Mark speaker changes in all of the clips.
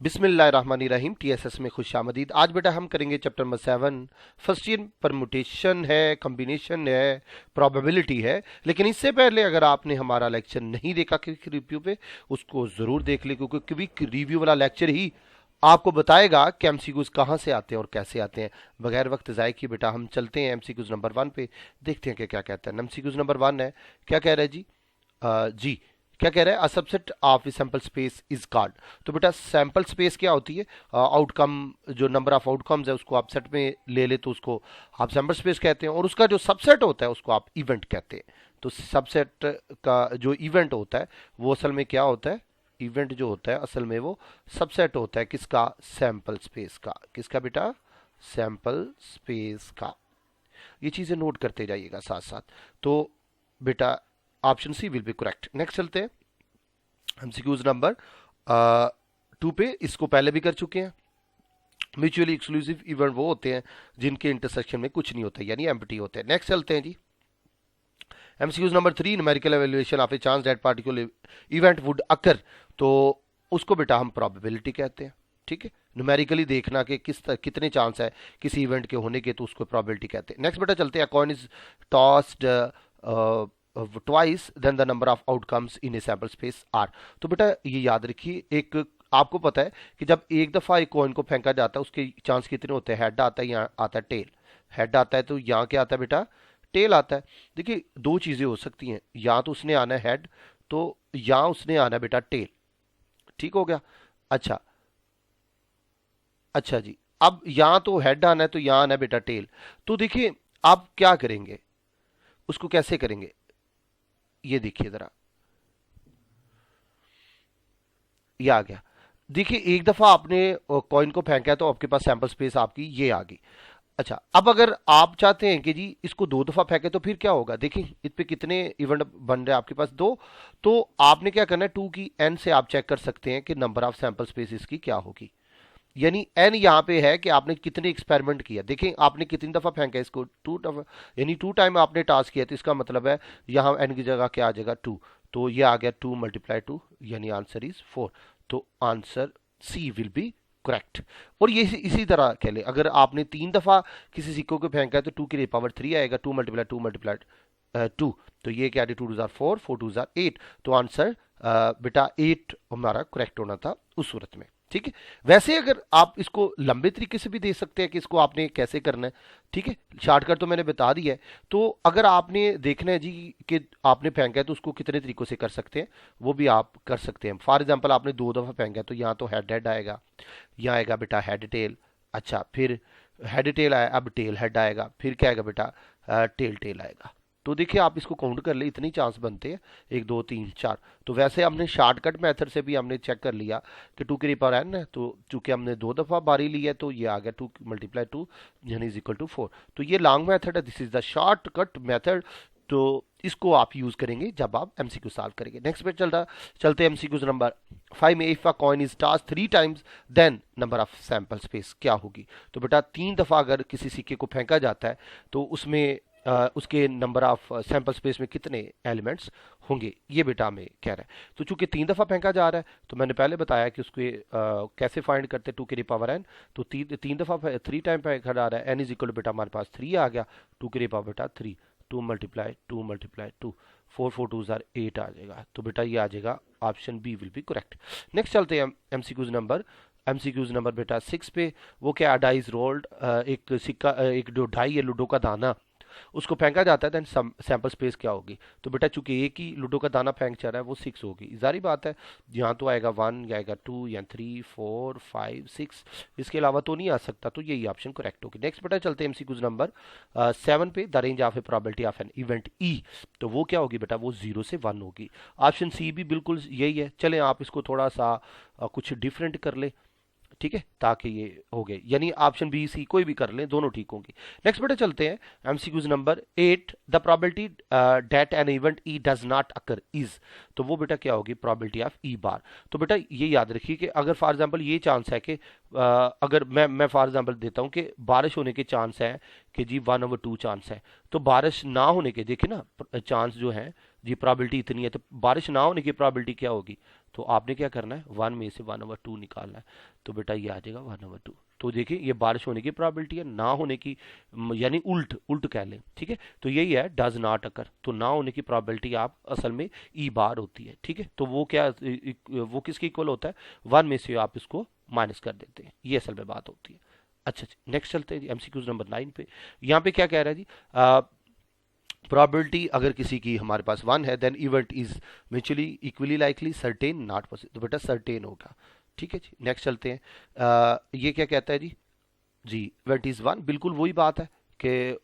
Speaker 1: बिस्मिल्लाहिर्रहमानिर्रहीम। टीएसएस में खुशामदीद। आज बेटा हम करेंगे chapter number 7। First year permutation है, कॉम्बिनेशन है, प्रोबेबिलिटी है। लेकिन इससे पहले अगर आपने हमारा लेक्चर नहीं देखा क्विक रिव्यू पे, उसको ज़रूर देख ले, क्योंकि क्विक रिव्यू वाला लेक्चर ही आपको बताएगा कि एमसीक्यूज कहाँ से आते हैं और कैसे आते हैं। बगैर वक्त ज़ाय किए बेटा हम चलते हैं एमसीक्यूज नंबर 1 पे, देखते हैं कि क्या कहता है। एमसीक्यूज नंबर 1 है, क्या कह रहा है जी? जी क्या कह रहा है? A subset of sample space is called. तो बेटा सैंपल स्पेस क्या होती है? आउटकम, जो नंबर ऑफ आउटकम्स है उसको आप सेट में ले ले तो उसको आप सैंपल स्पेस कहते हैं, और उसका जो सबसेट होता है उसको आप इवेंट कहते हैं। तो सबसेट का जो इवेंट होता है वो असल में क्या होता है? इवेंट जो होता है असल में वो सबसेट होता है किसका? सैंपल स्पेस का। किसका बेटा? सैंपल स्पेस का। ये चीजें नोट करते जाइएगा साथ साथ। तो बेटा option C will be correct. Next चलते हैं एमसीक्यूज नंबर 2 पे। इसको पहले भी कर चुके हैं। म्यूचुअली एक्सक्लूसिव इवेंट वो होते हैं जिनके इंटरसेक्शन में कुछ नहीं होता, यानी एम्प्टी होते हैं। नेक्स्ट चलते हैं जी MCQs number 3, numerical evaluation of a chance that particular event would occur. तो उसको बेटा हम प्रोबेबिलिटी कहते हैं। ठीक है, न्यूमेरिकली देखना कि कितने चांस है किसी इवेंट के होने के, तो उसको प्रोबेबिलिटी कहते हैं। नेक्स्ट बेटा चलते हैं, coin is tossed twice then the number of outcomes in a sample space are. तो बेटा ये याद रखिए, एक आपको पता है कि जब एक दफा एक कॉइन को फेंका जाता है उसके चांस कितने होते हैं? हेड आता है, यहाँ आता है टेल। हेड आता है तो यहाँ क्या आता है बेटा? टेल आता है। देखिए दो चीजें हो सकती हैं, या तो उसने आना है हेड, तो या उसने आना है बेटा टेल। ठीक हो गया? अच्छा अच्छा जी, अब यहाँ तो हेड आना है तो यहाँ आना है बेटा टेल। तो देखिए आप क्या करेंगे, उसको कैसे करेंगे? ये देखिए जरा, ये आ गया। देखिए एक दफा आपने कॉइन को फेंका है तो आपके पास सैंपल स्पेस आपकी ये आ गई। अच्छा, अब अगर आप चाहते हैं कि जी इसको दो दफा फेंके तो फिर क्या होगा? देखिए इस पे कितने इवेंट बन रहे हैं आपके पास? दो। तो आपने क्या करना है, 2 की एन से आप चेक कर सकते हैं कि नंबर ऑफ सैंपल स्पेसिस की क्या होगी। यानी एन यहाँ पे है कि आपने कितने एक्सपेरिमेंट किया। देखें आपने कितनी दफा फेंका इसको? 2 दफा, यानी 2 टाइम आपने टास्क किया, तो इसका मतलब है यहाँ एन की जगह क्या आ जाएगा? 2। तो ये आ गया 2 मल्टीप्लाई 2, यानी आंसर इज 4। तो answer C will be correct. और ये इसी तरह कह ले, अगर आपने 3 दफा किसी सिक्कों को फेंका है तो 2 की पावर 3 आएगा। 2 मल्टीप्लाई 2 मल्टीप्लाई 2, तो ये क्या? 2 टू जार 4, 4 टू जार 8। तो आंसर बेटा 8 हमारा करेक्ट होना था उस सूरत में। ठीक है, वैसे अगर आप इसको लंबे तरीके से भी दे सकते हैं कि इसको आपने कैसे करना है। ठीक है, शॉर्टकट तो मैंने बता दिया है। तो अगर आपने देखना है जी कि आपने फेंका है तो उसको कितने तरीकों से कर सकते हैं, वो भी आप कर सकते हैं। फॉर एग्जांपल आपने 2 दफा फेंका है तो यहाँ तो हेड हेड आएगा, यहाँ आएगा बेटा हेड टेल। अच्छा, फिर हेड टेल आया, अब टेल हेड आएगा, फिर क्या आएगा बेटा? टेल टेल आएगा। तो देखिए आप इसको काउंट कर ले, इतनी चांस बनते हैं, 1 2 3 4। तो वैसे हमने शॉर्टकट मेथड से भी हमने चेक कर लिया कि 2 की पावर एन है, तो चूंकि हमने 2 दफा बारी ली है तो ये आ गया 2 मल्टीप्लाई 2 यानी इज इक्वल टू 4। तो ये लॉन्ग मेथड है, this is the shortcut method. तो इसको आप यूज करेंगे जब आप एमसीक्यू सॉल्व करेंगे। नेक्स्ट पे चलते एमसीक्यूज नंबर 5 में। If a coin is tossed 3 times then number of sample space क्या होगी? तो बेटा 3 दफा अगर किसी सिक्के को फेंका जाता है तो उसमें उसके नंबर ऑफ सैंपल स्पेस में कितने एलिमेंट्स होंगे, ये बेटा हमें कह रहा है। तो चूंकि 3 दफा फेंका जा रहा है तो मैंने पहले बताया कि उसको कैसे फाइंड करते, 2 की पावर एन। तो 3 दफा 3 टाइम फेंका जा रहा है, एन इज इक्वल बेटा हमारे पास 3 आ गया। 2 की पावर बेटा 3, 2 मल्टीप्लाई 2 मल्टीप्लाई 2, 4 4 टू जार 8 आ जाएगा। तो बेटा ये आ जाएगा, option B will be correct. Next चलते हैं एमसीक्यूज नंबर बेटा 6 पे। वो क्या? डाइज रोल्ड, एक सिक्का, एक जो ढाई है लूडो का दाना, उसको फेंका जाता है, देन सैंपल स्पेस क्या होगी? तो बेटा चूंकि एक ही लूडो का दाना फेंक जा रहा है वो 6 होगी, जारी बात है। यहाँ तो आएगा 1, या आएगा 2, या 3 4 5 6, इसके अलावा तो नहीं आ सकता। तो यही ऑप्शन करेक्ट होगी। नेक्स्ट बेटा चलते हैं एमसीक्यूज नंबर 7 पे। The range of A probability of an event E. तो वो क्या होगी बेटा? वो 0 से 1 होगी। ऑप्शन सी भी बिल्कुल यही है। चलें आप इसको थोड़ा सा कुछ डिफरेंट कर ले, ठीक है, ताकि ये हो गए, यानी ऑप्शन बी सी कोई भी कर लें, दोनों ठीक होंगी। नेक्स्ट बेटा चलते हैं MCQs number 8। The probability that an event E does not occur is. तो वो बेटा क्या होगी? प्रोबेबिलिटी ऑफ ई बार। तो बेटा ये याद रखिए कि अगर फॉर एग्जांपल ये चांस है कि अगर मैं फॉर एग्जांपल देता हूं कि बारिश होने के चांस है कि जी 1/2 चांस है, तो बारिश ना होने के, देखिए ना चांस जो है जी, प्रोबेबिलिटी इतनी है, तो बारिश ना होने की प्रोबेबिलिटी क्या होगी? तो आपने क्या करना है, 1 में से 1/2 निकालना है, तो बेटा ये आ जाएगा 1/2। तो देखिए ये बारिश होने की प्रोबेबिलिटी है, ना होने की यानी उल्ट उल्ट कह लें, ठीक है। तो यही है डज नॉट अकर, तो ना होने की प्रोबेबिलिटी आप असल में ई बार होती है, ठीक है। तो वो क्या वो किसके इक्वल होता है, 1 में से आप इसको माइनस कर देते हैं, ये असल में बात होती है। अच्छा जी, नेक्स्ट चलते हैं जी एमसीक्यूज नंबर 9 पे। यहाँ पे क्या कह रहा है जी, प्रोबेबिलिटी अगर किसी की हमारे पास 1 है, then event is mutually equally likely certain not possible, तो बेटा सर्टेन होगा, ठीक है जी। नेक्स्ट चलते हैं, ये क्या कहता है जी इवेंट इज 1, बिल्कुल वही बात है कि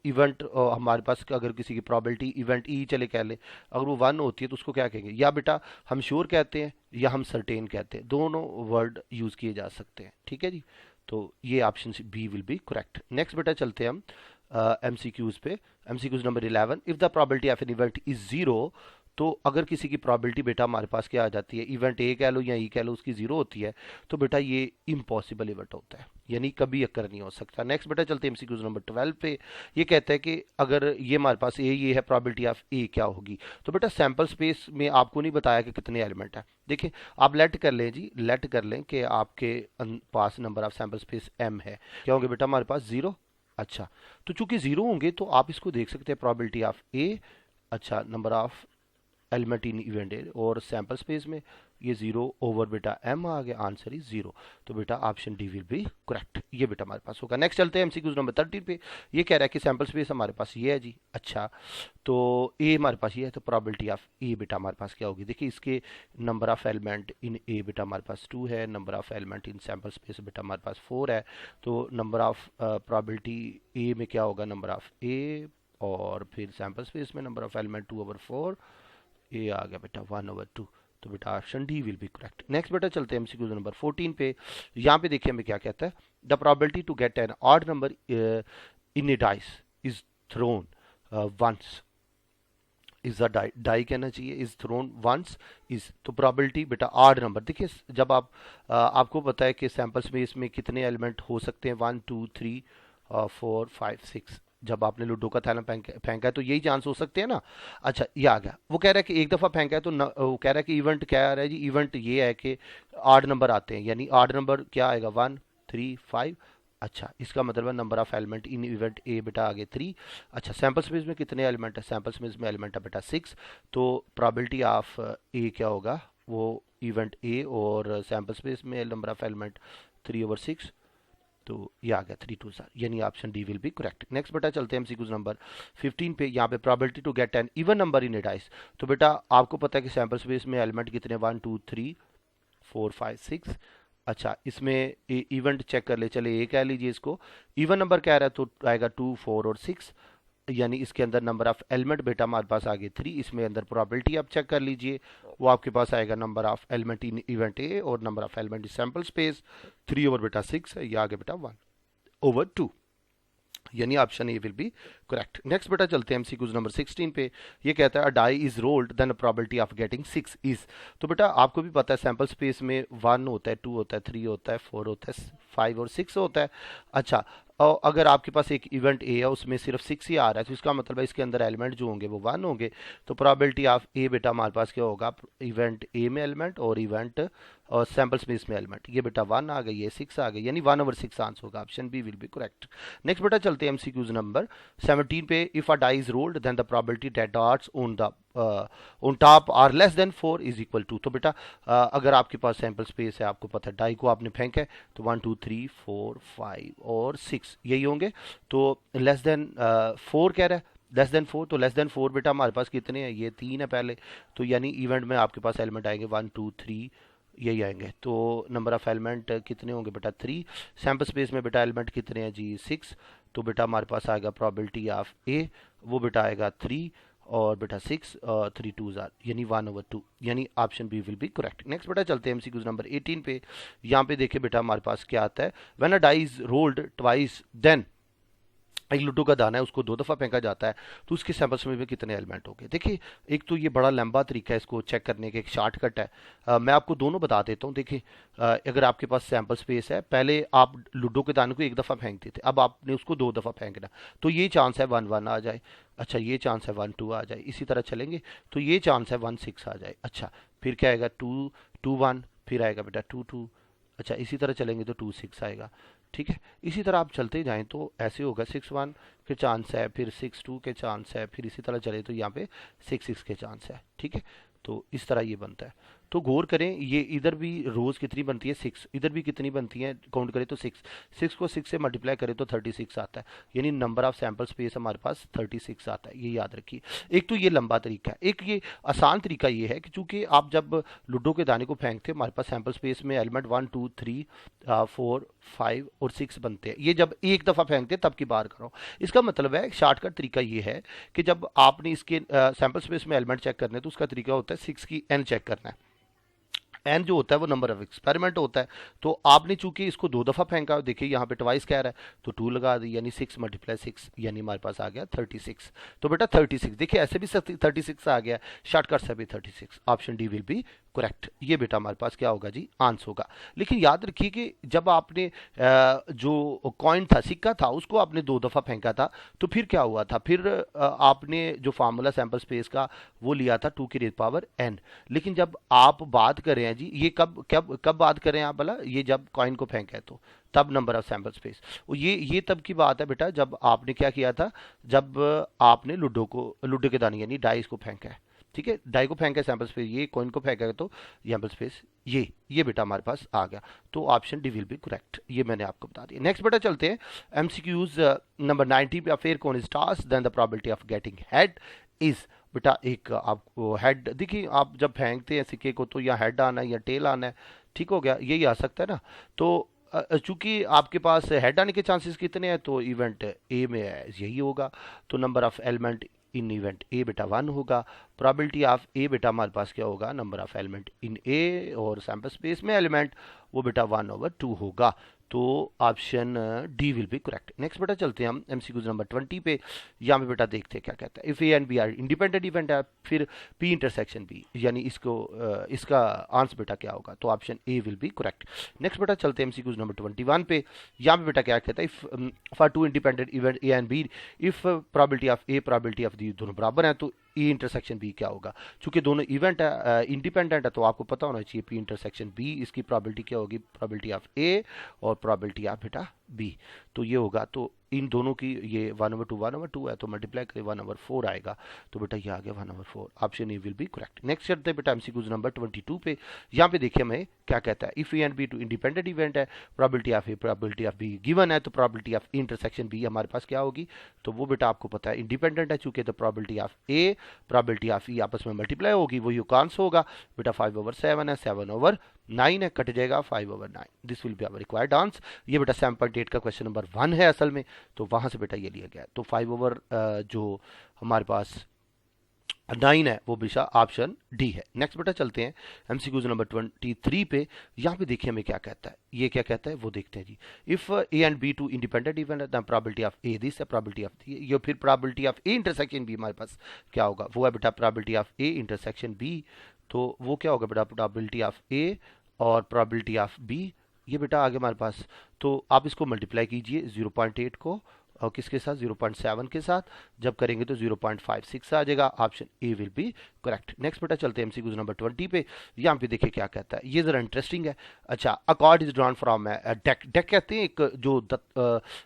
Speaker 1: इवेंट हमारे पास अगर किसी की प्रोबेबिलिटी इवेंट ई चले कह ले, अगर वो 1 होती है तो उसको क्या कहेंगे, या बेटा हम श्योर कहते हैं या हम सर्टेन कहते हैं, दोनों वर्ड यूज किए जा सकते हैं, ठीक है जी। तो ये option B will be correct. Next बेटा चलते हैं हम एमसीक्यूज पे। MCQs number 11, if the probability of an event is 0, तो अगर किसी की प्रोबेबिलिटी बेटा हमारे पास क्या आ जाती है, इवेंट ए कह लो या ई कह लो, उसकी 0 होती है, तो बेटा ये इम्पॉसिबल इवेंट होता है, यानी कभी अकर नहीं हो सकता। नेक्स्ट बेटा चलते हैं एमसीक्यूज नंबर 12 पे। ये कहता है कि अगर ये हमारे पास ये है, प्रोबेबिलिटी ऑफ ए क्या होगी, तो बेटा सैंपल स्पेस में आपको नहीं बताया कि कितने एलिमेंट है। देखिए आप लेट कर लें जी, लेट कर लें कि आपके पास number of sample space M है, क्या होंगे बेटा हमारे पास 0। अच्छा, तो चूंकि 0 होंगे तो आप इसको देख सकते हैं प्रोबेबिलिटी ऑफ ए, अच्छा number of element in event A, और सैंपल स्पेस में ये 0 ओवर बेटा एम आ गया, आंसर इज 0। तो बेटा option D will be correct, ये बेटा हमारे पास होगा। नेक्स्ट चलते हैं एमसीक्यूज नंबर 13 पे। ये कह रहा है कि सैंपल स्पेस हमारे पास ये है जी, अच्छा तो ए हमारे पास ये है, तो प्रोबेबिलिटी ऑफ ए बेटा हमारे पास क्या होगी, देखिए इसके नंबर ऑफ एलिमेंट इन ए बेटा हमारे पास 2 है, number of element in sample space बेटा हमारे पास 4 है, तो नंबर ऑफ प्रोबेबिलिटी ए में क्या होगा, नंबर ऑफ ए, और फिर सैंपल स्पेस में नंबर ऑफ एलिमेंट 2/4, ये आ गया बेटा 1/2। तो बेटा option D will be correct. Next बेटा चलते हैं एमसीक्यू नंबर 14 पे। यहाँ पे देखिए हमें क्या कहता है, the probability to get an odd number in a dice is thrown once, is the die कहना चाहिए, इज थ्रोन वंस इज, तो प्रोबेबिलिटी बेटा ऑड नंबर, देखिए जब आप आपको पता है कि सैंपल स्पेस में कितने एलिमेंट हो सकते हैं, 1 2 3 4 5 6, जब आपने लूडो का थैला फेंका है तो यही चांस हो सकते हैं ना। अच्छा ये आ गया, वो कह रहा है कि एक दफ़ा फेंका है तो वो कह रहा है कि इवेंट क्या आ रहा है जी, इवेंट ये है कि आठ नंबर आते हैं, यानी आठ नंबर क्या आएगा 1 3 5। अच्छा इसका मतलब है number of element in event ए बेटा आगे 3। अच्छा सैंपल स्पेस में कितने एलिमेंट है, सैंपल स्पेस में एलिमेंट है बेटा 6, तो प्रोबेबिलिटी ऑफ ए क्या होगा, वो इवेंट ए और सैंपल स्पेस में नंबर ऑफ एलिमेंट 3/6, तो ये आ गया 3 2 4, यानी option D will be correct. Next बेटा चलते हैं एमसीक्यूज नंबर 15 पे। यहाँ पे probability to get an even number in a dice, तो बेटा आपको पता है कि सैंपल स्पेस में एलिमेंट कितने 1 2 3 4 5 6। अच्छा इसमें इवेंट चेक कर ले, चले ये कह लीजिए इसको, इवन नंबर कह रहा है तो आएगा 2 4 और 6, यानी इसके अंदर नंबर ऑफ एलिमेंट बेटा हमारे पास आगे 3, इसमें अंदर प्रोबेबिलिटी आप चेक कर लीजिए, वो आपके पास आएगा number of element in event A और number of element in sample space 3 over बेटा 6 है, ये आगे बेटा 1/2, यानी option A will be correct. Next बेटा चलते हैं एमसीक्यूज नंबर 16 पे। ये कहता है a die is rolled then probability of getting 6 is, तो बेटा आपको भी पता है सैंपल स्पेस में 1 होता है 2 होता है 3 होता है 4 होता है 5 और 6 होता है। अच्छा और अगर आपके पास एक इवेंट ए है उसमें सिर्फ 6 ही आ रहा है, तो इसका मतलब है इसके अंदर एलिमेंट जो होंगे वो 1 होंगे, तो प्रोबेबिलिटी ऑफ ए बेटा हमारे पास क्या होगा, इवेंट ए में एलिमेंट और इवेंट और सैंपल स्पेस में एलिमेंट, ये बेटा 1 आ गई, ये 6 आ गई, यानी 1/6 आंसर होगा, option B will be correct. Next बेटा चलते हैं एमसीक्यूज नंबर 17 पे। If a die is rolled then the probability that dots on top are less than 4 is equal to, तो बेटा अगर आपके पास सैंपल स्पेस है, आपको पता है डाई को आपने फेंका है, तो 1 2 3 4 5 और 6 यही होंगे, तो लेस देन 4 कह रहा है, लेस देन 4, तो लेस देन 4 बेटा हमारे पास कितने हैं, ये 3 है पहले, तो यानी इवेंट में आपके पास एलिमेंट आएंगे 1 2 3 यही आएंगे, तो नंबर ऑफ एलिमेंट कितने होंगे बेटा 3, सैंपल स्पेस में बेटा एलिमेंट कितने हैं जी 6, तो बेटा हमारे पास आएगा प्रोबेबिलिटी ऑफ ए, वो बेटा आएगा 3 और बेटा 6 3 2 जार, यानी 1/2, यानी option B will be correct. Next बेटा चलते हैं एमसीक्यूज नंबर 18 पे। यहाँ पे देखिए बेटा हमारे पास क्या आता है, when a die is rolled twice then एक लूडो का दाना है, उसको 2 दफ़ा फेंका जाता है, तो उसके सैंपल स्पेस में कितने एलिमेंट होंगे। देखिए, एक तो ये बड़ा लंबा तरीका है इसको चेक करने का, एक शॉर्टकट है। मैं आपको दोनों बता देता हूँ। देखिए, अगर आपके पास सैंपल स्पेस है, पहले आप लूडो के दाने को 1 दफ़ा फेंकते थे, अब आपने उसको 2 दफ़ा फेंकना, तो ये चांस है 1 1 आ जाए। अच्छा, ये चांस है 1 2 आ जाए, इसी तरह चलेंगे तो ये चांस है 1 6 आ जाए। अच्छा, फिर क्या आएगा, 2 2 1, फिर आएगा बेटा 2 2। अच्छा, इसी तरह चलेंगे तो 2 6 आएगा। ठीक है, इसी तरह आप चलते जाएं तो ऐसे होगा, 6 1 के चांस है, फिर 6 2 के चांस है, फिर इसी तरह चले तो यहाँ पे 6 6 के चांस है। ठीक है, तो इस तरह ये बनता है। तो गौर करें, ये इधर भी रोज कितनी बनती है, 6, इधर भी कितनी बनती है, काउंट करें तो 6, 6 को 6 से मल्टीप्लाई करें तो 36 आता है, यानी नंबर ऑफ सैंपल स्पेस हमारे पास 36 आता है। ये याद रखिए। एक तो ये लंबा तरीका है, एक ये आसान तरीका ये है कि चूंकि आप जब लूडो के दाने को फेंकते हैं, हमारे पास सैंपल स्पेस में एलिमेंट 1 2 3 4 5 और 6 बनते हैं। ये जब एक दफ़ा फेंकते हैं तब की बात करो। इसका मतलब है, शॉर्टकट तरीका ये है कि जब आपने इसके सैंपल स्पेस में एलिमेंट चेक करने, तो उसका तरीका होता है 6 की n चेक करना है। एन जो होता है वो नंबर ऑफ एक्सपेरिमेंट होता है। तो आपने चूंकि इसको 2 दफ़ा फेंका, देखिए यहाँ पे ट्वाइस कह रहा है, तो 2 लगा दी, यानी 6 × 6, यानी हमारे पास आ गया 36। तो बेटा 36, देखिए ऐसे भी 36 आ गया, शॉर्टकट से भी 36। Option D will be correct. ये बेटा हमारे पास क्या होगा जी, आंसर होगा। लेकिन याद रखिए कि जब आपने जो कॉइन था, सिक्का था, उसको आपने 2 दफ़ा फेंका था, तो फिर क्या हुआ था, फिर आपने जो फार्मूला सैंपल स्पेस का वो लिया था 2 की पावर n। लेकिन जब आप बात करें हैं जी, ये कब कब कब बात करें आप भला, ये जब कॉइन को फेंका है तो तब नंबर ऑफ सैंपल स्पेस। ये तब की बात है बेटा जब आपने क्या किया था, जब आपने लूडो के दाने यानी डाइस को फेंका है। ठीक है, डाई को फेंका है, सैंपल स्पेस ये, कॉइन को फेंका है तो सैंपल स्पेस ये बेटा हमारे पास आ गया। तो option D will be correct, ये मैंने आपको बता दिया। नेक्स्ट बेटा चलते हैं एमसीक्यूज नंबर 90 पे। Fair coin is tossed then the probability of getting head is. बेटा एक आपको हेड, देखिए आप जब फेंकते हैं सिक्के को, तो या हेड आना है या टेल आना है। ठीक हो गया, यही आ सकता है ना। तो चूंकि आपके पास हेड आने के चांसेस कितने हैं, तो इवेंट ए में है, यही होगा। तो number of element in event ए बेटा 1 होगा। प्रोबेबिलिटी ऑफ ए बेटा हमारे पास क्या होगा, नंबर ऑफ एलिमेंट इन ए और सैंपल स्पेस में एलिमेंट, वो बेटा 1/2 होगा। तो option D will be correct. Next बेटा चलते हैं हम एमसीक्यूज नंबर 20 पे। यहाँ पे बेटा देखते हैं क्या कहता है। If A and B are independent event है, फिर पी इंटरसेक्शन बी, यानी इसका आंसर बेटा क्या होगा, तो option A will be correct. Next बेटा चलते हैं एमसीक्यूज नंबर 21 पे। यहाँ पे बेटा क्या कहता है, if for 2 independent event A and B, if probability of A probability of दी दोनों बराबर हैं, तो ई इंटरसेक्शन बी क्या होगा। चूंकि दोनों इवेंट है, इंडिपेंडेंट है, तो आपको पता होना चाहिए पी इंटरसेक्शन बी, इसकी प्रोबेबिलिटी क्या होगी, प्रोबेबिलिटी ऑफ ए और प्रोबेबिलिटी ऑफ बेटा बी। तो ये होगा, तो इन दोनों की ये 1/2 है, तो मल्टीप्लाई करें 1/4 आएगा। तो बेटा ये आ गया 1/4, option A will be correct. Next चलते हैं बेटा एमसीक्यूज नंबर 22 पे। यहाँ पे देखिए हमें क्या कहता है, if A and B two independent event है, probability of A probability of B given है, तो प्रोबेबिलिटी ऑफ इंटरसेक्शन बी हमारे पास क्या होगी, तो वो बेटा आपको पता है इंडिपेंडेंट है, चूंकि तो probability of A probability of E आपस में मल्टीप्लाई होगी, वही आंसर होगा। बेटा 5/7 है, 7/9 है, कट जाएगा 5/9। This will be our required answer. ये बेटा 7.8 का क्वेश्चन नंबर 1 है असल में, तो वहां से बेटा ये लिया गया। तो 5 जो हमारे पास 9 है, वो बेटा ऑप्शन डी है। नेक्स्ट बेटा चलते हैं एमसीक्यूज नंबर 23 पे। यहाँ पे देखिए हमें क्या कहता है, ये क्या कहता है वो देखते हैं जी। If A and B two independent event, the probability of A this है, प्रोबेबिलिटी ऑफ ये, फिर probability of A intersection B हमारे पास क्या होगा, वो है बेटा probability of A intersection B. तो वो क्या होगा बेटा, प्रोबेबिलिटी ऑफ ए और प्रोबेबिलिटी ऑफ बी, ये बेटा आगे हमारे पास। तो आप इसको मल्टीप्लाई कीजिए 0.8 को और किसके साथ, 0.7 के साथ, जब करेंगे तो 0.56 आ जाएगा। Option A will be correct. Next बेटा चलते हैं एमसीक्यूज नंबर 20 पे। यहाँ पे देखिए क्या कहता है, ये जरा इंटरेस्टिंग है। अच्छा, अ card is drawn from deck. Deck कहते हैं एक जो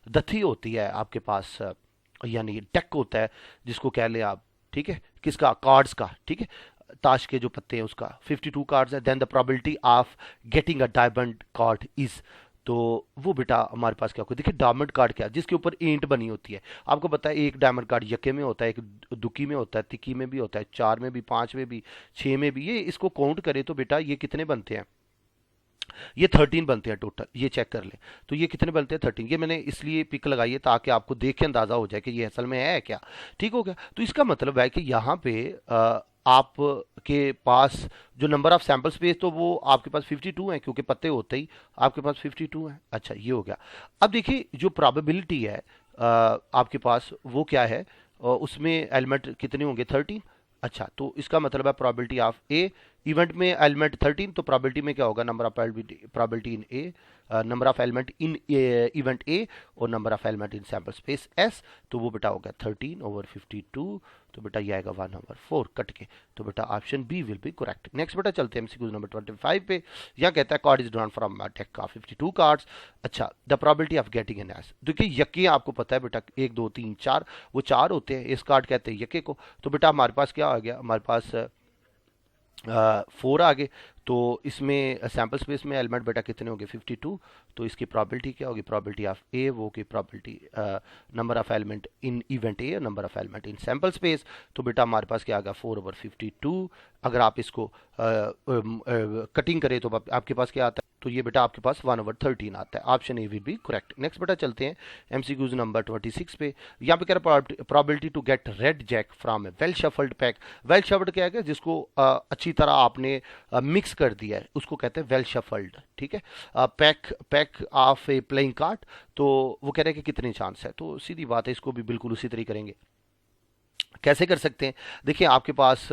Speaker 1: दथी होती है आपके पास, यानी डेक होता है जिसको कह ले आप। ठीक है, किसका, कार्ड्स का। ठीक है, ताश के जो पत्ते हैं उसका 52 कार्ड्स है। Then the probability of getting a diamond card is, तो वो बेटा हमारे पास क्या होगा, देखिए डायमंड कार्ड क्या, जिसके ऊपर ईंट बनी होती है। आपको पता है एक डायमंड कार्ड यके में होता है, एक दुकी में होता है, तिकी में भी होता है, 4 में भी, 5 में भी, 6 में भी। ये इसको काउंट करें तो बेटा ये कितने बनते हैं, ये 13 बनते हैं टोटल। ये चेक कर ले, तो ये कितने बनते हैं, 13। ये मैंने इसलिए पिक लगाई है ताकि आपको देख के अंदाजा हो जाए कि ये असल में है क्या। ठीक हो गया, तो इसका मतलब है कि यहाँ पे आपके पास जो नंबर ऑफ सैंपल स्पेस, तो वो आपके पास 52 है, क्योंकि पत्ते होते ही आपके पास 52 है। अच्छा, ये हो गया। अब देखिए जो प्रोबेबिलिटी है, आपके पास वो क्या है, उसमें एलिमेंट कितने होंगे 13। अच्छा, तो इसका मतलब है प्रोबेबिलिटी ऑफ ए, इवेंट में एलिमेंट 13, तो प्रोबेबिलिटी में क्या होगा, number of probability in A, number of element in event A और number of element in sample space S. तो वो बेटा होगा 13/52, तो बेटा ये आएगा 1/4 कट के। तो बेटा option B will be correct. Next बेटा चलते हैं एमसीक्यू नंबर 25 पे। यह कहता है card is drawn from deck का 52 कार्ड्स। अच्छा, the probability of getting an S, देखिए यके आपको पता है बेटा 1 2 3 4, वो 4 होते हैं, इस कार्ड कहते हैं यके को। तो बेटा हमारे पास क्या आ गया, हमारे पास 4 आ गए। तो इसमें सैम्पल स्पेस में एलिमेंट बेटा कितने होंगे 52। तो इसकी प्रोबेबिलिटी क्या होगी, प्रोबेबिलिटी ऑफ ए वो की probability number of element in event A और number of element in sample space. तो बेटा हमारे पास क्या आ गया 4/52। अगर आप इसको कटिंग करें तो आपके पास क्या आता है, तो ये बेटा आपके पास 1/13 आता है। Option A will be correct. Next बेटा चलते हैं एमसीक्यूज नंबर 26 पे। यहाँ पे कह रहा है probability to get red jack from a well shuffled pack. Well shuffled क्या है, जिसको अच्छी तरह आपने मिक्स कर दिया है, उसको कहते हैं वेल शफल्ड। ठीक है, pack of A playing card. तो वो कह रहे हैं कि कितने चांस है, तो सीधी बात है, इसको भी बिल्कुल उसी तरह करेंगे। कैसे कर सकते हैं, देखिए आपके पास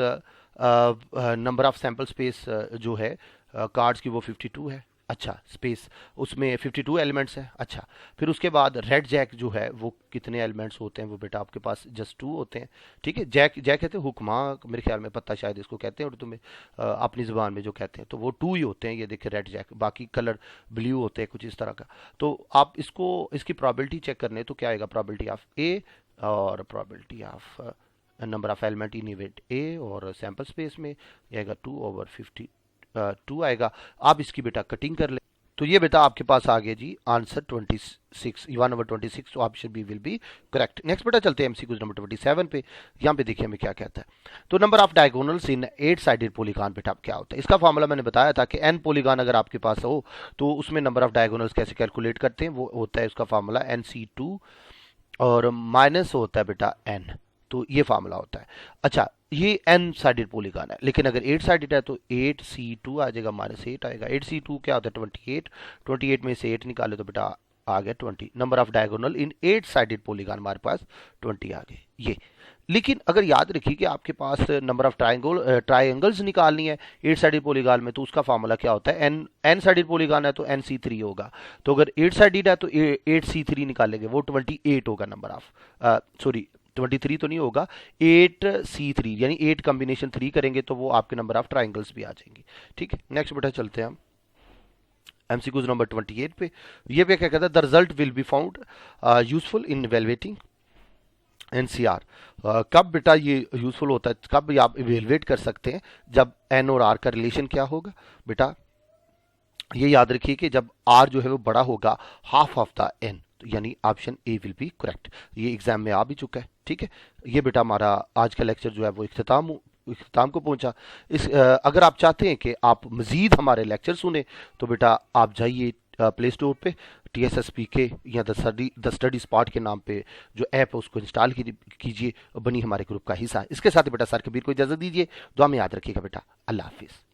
Speaker 1: नंबर ऑफ सैंपल स्पेस जो है कार्ड्स की वो 52 है। अच्छा, स्पेस उसमें 52 एलिमेंट्स हैं। अच्छा, फिर उसके बाद रेड जैक जो है वो कितने एलिमेंट्स होते हैं, वो बेटा आपके पास जस्ट 2 होते हैं। ठीक है, जैक जैक कहते हैं हुक्मा, मेरे ख्याल में पत्ता शायद इसको कहते हैं उर्दू में, अपनी ज़ुबान में जो कहते हैं, तो वो 2 ही होते हैं। ये देखिए रेड जैक, बाकी कलर ब्लू होते हैं कुछ इस तरह का। तो आप इसको इसकी प्रॉबिलिटी चेक करने तो क्या आएगा, प्रॉबिलिटी ऑफ ए और probability of number of element in event A और सैंपल स्पेस में आएगा 2/52 आएगा। आप इसकी बेटा कटिंग कर ले, तो ये बेटा आपके पास आ गया जी answer 26, 1/26। Option B will be correct. Next बेटा चलते हैं एमसीक्यूज नंबर 27 पे। यहाँ पे देखिए हमें क्या कहता है, तो number of diagonals in 8 sided polygon बेटा क्या होता है। इसका फॉर्मूला मैंने बताया था कि एन पॉलीगॉन अगर आपके पास हो तो उसमें नंबर ऑफ डायगोनल्स कैसे कैलकुलेट करते हैं, वो होता है उसका फॉर्मूला NC2 और माइनस होता है बेटा n। तो ये फार्मूला होता है। अच्छा, ये n साइडेड पॉलीगॉन है, लेकिन अगर 8 साइडेड है तो 8C2 आ जाएगा, -8 आएगा। 8C2 क्या होता है 28, 28 में से 8 निकाले तो बेटा आ गया 20। Number of diagonal in 8 sided polygon हमारे पास 20 आ गए ये। लेकिन अगर याद रखिए कि आपके पास नंबर ऑफ ट्राइंगल्स निकालनी है 8 साइडेड पॉलीगॉन में, तो उसका फार्मूला क्या होता है, n साइडेड पॉलीगॉन है तो NC3 होगा। तो अगर 8 साइडेड है तो 8C3 निकालेंगे, वो 28 होगा नंबर ऑफ, सॉरी 23 तो नहीं होगा, 8C3 यानी 8 कॉम्बिनेशन 3 करेंगे तो वो आपके नंबर ऑफ ट्राइंगल्स भी आ जाएंगे। ठीक है, नेक्स्ट बेटा चलते हैं हम एमसीक्यूज नंबर 28 पे। ये भी क्या कहता है, the result will be found useful in evaluating NCR. कब बेटा ये यूजफुल होता है, कब आप इवेलुएट कर सकते हैं, जब एन और आर का रिलेशन क्या होगा बेटा, ये याद रखिए कि जब आर जो है वो बड़ा होगा हाफ ऑफ द एन, यानी option A will be correct. ये एग्जाम में आ भी चुका है। ठीक है, ये बेटा हमारा आज का लेक्चर जो है वो इख्तिताम को पहुंचा। अगर आप चाहते हैं कि आप मजीद हमारे लेक्चर सुने तो बेटा आप जाइए प्ले स्टोर पे TSSPK या द स्टडी स्पॉट के नाम पे जो ऐप है उसको इंस्टॉल कीजिए, बनी हमारे ग्रुप का हिस्सा। इसके साथ ही बेटा सर कबीर को इजाज़त दीजिए, दुआ में याद रखिएगा बेटा। अल्लाह हाफिज़।